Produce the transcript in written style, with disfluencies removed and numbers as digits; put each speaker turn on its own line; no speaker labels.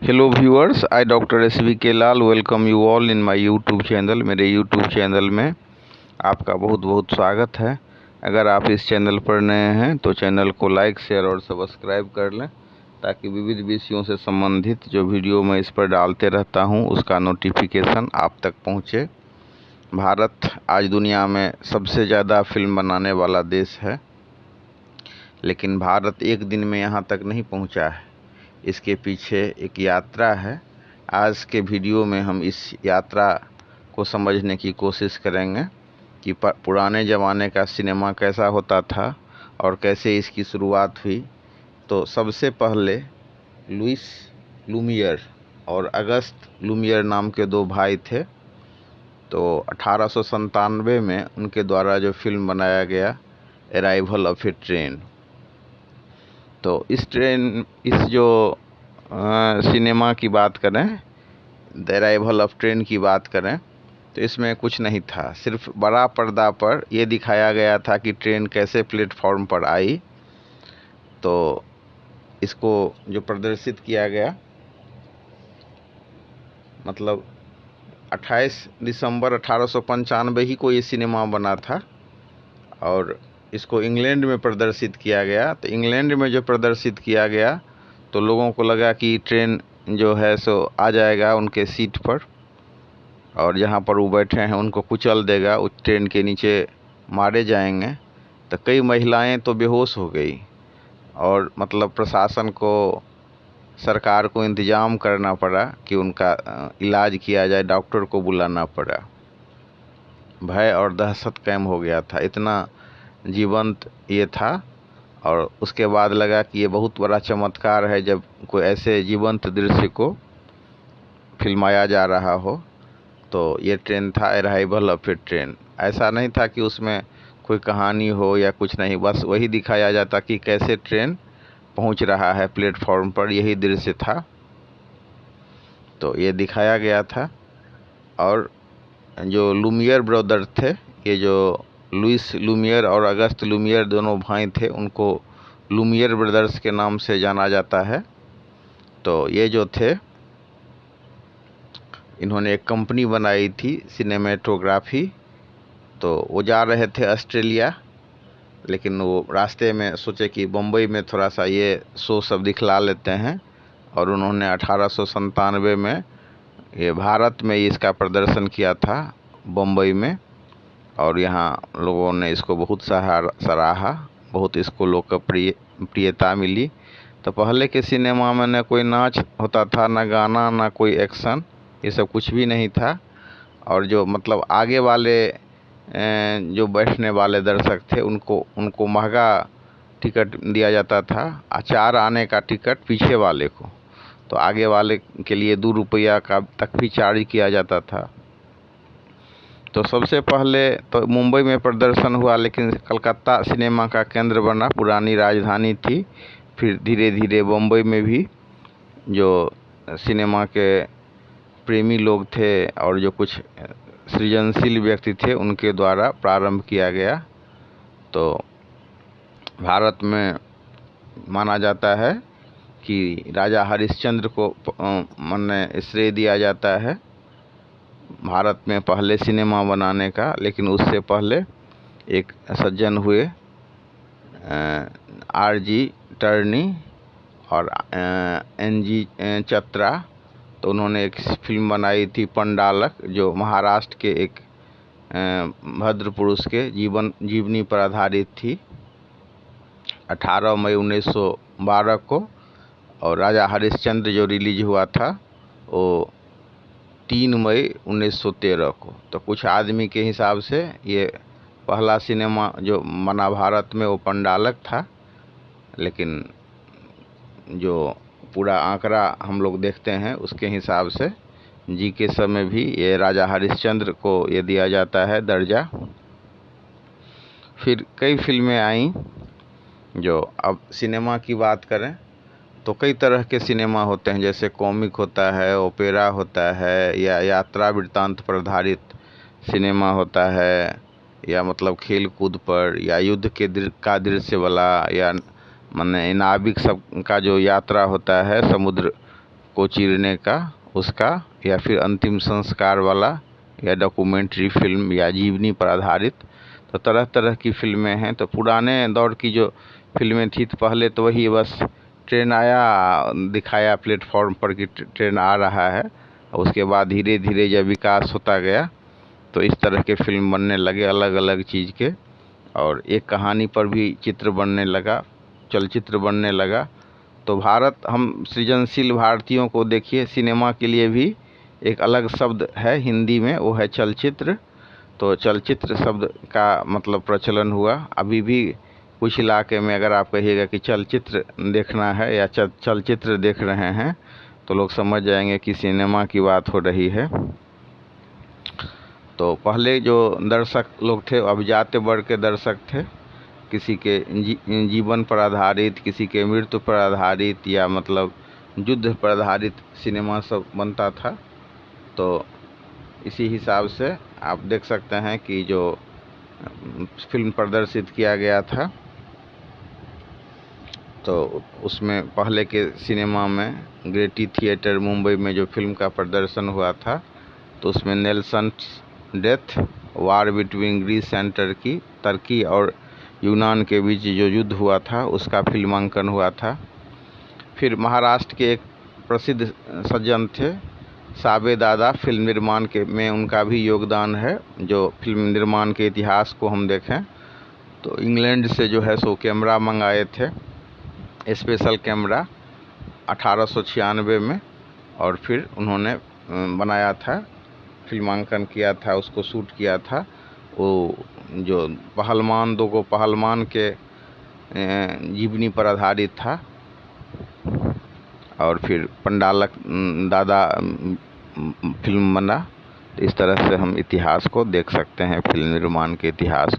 Hello viewers, I doctor SVK Lal welcome you all in my YouTube channel. मेरे YouTube channel में आपका बहुत बहुत स्वागत है। अगर आप इस चैनल पर नए हैं तो चैनल को लाइक, शेयर और सब्सक्राइब कर लें ताकि विविध विषयों से संबंधित जो वीडियो मैं इस पर डालते रहता हूं उसका नोटिफिकेशन आप तक पहुंचे। भारत आज दुनिया में सबसे ज़्यादा फिल्म बनाने वाला देश है, लेकिन भारत एक दिन में यहाँ तक नहीं पहुँचा है। इसके पीछे एक यात्रा है। आज के वीडियो में हम इस यात्रा को समझने की कोशिश करेंगे कि पुराने ज़माने का सिनेमा कैसा होता था और कैसे इसकी शुरुआत हुई। तो सबसे पहले लुइस लुमियर और अगस्त लुमियर नाम के दो भाई थे। तो 1897 में उनके द्वारा जो फिल्म बनाया गया अराइवल ऑफ ए ट्रेन, तो इस जो सिनेमा की बात करें, द अराइवल ऑफ ट्रेन की बात करें, तो इसमें कुछ नहीं था। सिर्फ बड़ा पर्दा पर यह दिखाया गया था कि ट्रेन कैसे प्लेटफॉर्म पर आई। तो इसको जो प्रदर्शित किया गया, मतलब 28 दिसंबर 1895 ही को ये सिनेमा बना था और इसको इंग्लैंड में प्रदर्शित किया गया। तो इंग्लैंड में जो प्रदर्शित किया गया तो लोगों को लगा कि ट्रेन जो है सो आ जाएगा उनके सीट पर और जहाँ पर वो बैठे हैं उनको कुचल देगा, उस ट्रेन के नीचे मारे जाएंगे। तो कई महिलाएं तो बेहोश हो गई और मतलब प्रशासन को, सरकार को इंतज़ाम करना पड़ा कि उनका इलाज किया जाए, डॉक्टर को बुलाना पड़ा। भय और दहशत कैम हो गया था, इतना जीवंत ये था। और उसके बाद लगा कि ये बहुत बड़ा चमत्कार है जब कोई ऐसे जीवंत दृश्य को फिल्माया जा रहा हो। तो ये ट्रेन था अराइवल ऑफ ए ट्रेन। ऐसा नहीं था कि उसमें कोई कहानी हो या कुछ नहीं, बस वही दिखाया जाता कि कैसे ट्रेन पहुंच रहा है प्लेटफॉर्म पर, यही दृश्य था। तो ये दिखाया गया था। और जो लुमियर ब्रदर थे, ये जो लुइस लुमियर और अगस्त लुमियर दोनों भाई थे, उनको लुमियर ब्रदर्स के नाम से जाना जाता है। तो ये जो थे, इन्होंने एक कंपनी बनाई थी सिनेमेटोग्राफी। तो वो जा रहे थे ऑस्ट्रेलिया, लेकिन वो रास्ते में सोचे कि बम्बई में थोड़ा सा ये शो सब दिखला लेते हैं, और उन्होंने 1897 में ये भारत में इसका प्रदर्शन किया था बम्बई में। और यहाँ लोगों ने इसको बहुत सराहा, बहुत इसको लोकप्रियता मिली। तो पहले के सिनेमा में न कोई नाच होता था, न गाना, न कोई एक्शन, ये सब कुछ भी नहीं था। और जो मतलब आगे वाले जो बैठने वाले दर्शक थे उनको महंगा टिकट दिया जाता था, 4 आने का टिकट पीछे वाले को, तो आगे वाले के लिए 2 रुपया का तक भी चार्ज किया जाता था। तो सबसे पहले तो मुंबई में प्रदर्शन हुआ, लेकिन कलकत्ता सिनेमा का केंद्र बना, पुरानी राजधानी थी। फिर धीरे धीरे बम्बई में भी जो सिनेमा के प्रेमी लोग थे और जो कुछ सृजनशील व्यक्ति थे उनके द्वारा प्रारंभ किया गया। तो भारत में माना जाता है कि राजा हरिश्चंद्र को माने श्रेय दिया जाता है भारत में पहले सिनेमा बनाने का। लेकिन उससे पहले एक सज्जन हुए, RG टर्नी और NG चत्रा। तो उन्होंने एक फिल्म बनाई थी पंडालक, जो महाराष्ट्र के एक भद्र पुरुष के जीवनी पर आधारित थी, 18 मई 1912 को। और राजा हरिश्चंद्र जो रिलीज हुआ था वो 3 मई 1913 को। तो कुछ आदमी के हिसाब से ये पहला सिनेमा जो बना भारत में वो पंडालक था, लेकिन जो पूरा आंकड़ा हम लोग देखते हैं उसके हिसाब से जी के समय भी ये राजा हरिश्चंद्र को ये दिया जाता है दर्जा। फिर कई फिल्में आईं। जो अब सिनेमा की बात करें तो कई तरह के सिनेमा होते हैं, जैसे कॉमिक होता है, ओपेरा होता है, या यात्रा वृत्तांत पर आधारित सिनेमा होता है, या मतलब खेल कूद पर, या युद्ध का दृश्य वाला, या माने नाविक सब का जो यात्रा होता है समुद्र को चीरने का उसका, या फिर अंतिम संस्कार वाला, या डॉक्यूमेंट्री फिल्म, या जीवनी पर आधारित। तो तरह तरह की फिल्में हैं। तो पुराने दौर की जो फिल्में थी तो पहले तो वही बस ट्रेन आया, दिखाया प्लेटफॉर्म पर कि ट्रेन आ रहा है। उसके बाद धीरे धीरे जब विकास होता गया तो इस तरह के फिल्म बनने लगे अलग अलग चीज़ के, और एक कहानी पर भी चित्र बनने लगा, चलचित्र बनने लगा। तो भारत, हम सृजनशील भारतीयों को देखिए, सिनेमा के लिए भी एक अलग शब्द है हिंदी में, वो है चलचित्र। तो चलचित्र शब्द का मतलब प्रचलन हुआ। अभी भी कुछ इलाके में अगर आप कहिएगा कि चलचित्र देखना है या चलचित्र देख रहे हैं तो लोग समझ जाएंगे कि सिनेमा की बात हो रही है। तो पहले जो दर्शक लोग थे अब जाते वर्ग के दर्शक थे, किसी के जीवन पर आधारित, किसी के मृत्यु पर आधारित, या मतलब युद्ध पर आधारित सिनेमा सब बनता था। तो इसी हिसाब से आप देख सकते हैं कि जो फिल्म प्रदर्शित किया गया था तो उसमें पहले के सिनेमा में ग्रेटी थिएटर मुंबई में जो फिल्म का प्रदर्शन हुआ था तो उसमें Nelson's death, war between Greece and Turkey और यूनान के बीच जो युद्ध हुआ था उसका फिल्मांकन हुआ था। फिर महाराष्ट्र के एक प्रसिद्ध सज्जन थे साबे दादा, फिल्म निर्माण के में उनका भी योगदान है। जो फिल्म निर्माण के इतिहास को हम देखें तो इंग्लैंड से जो है सो कैमरा मंगाए थे, स्पेशल कैमरा 1896 में, और फिर उन्होंने बनाया था, फिल्मांकन किया था, उसको शूट किया था। वो जो पहलवान, दो को पहलवान के जीवनी पर आधारित था। और फिर पंडालक दादा फिल्म बना। इस तरह से हम इतिहास को देख सकते हैं, फिल्म निर्माण के इतिहास।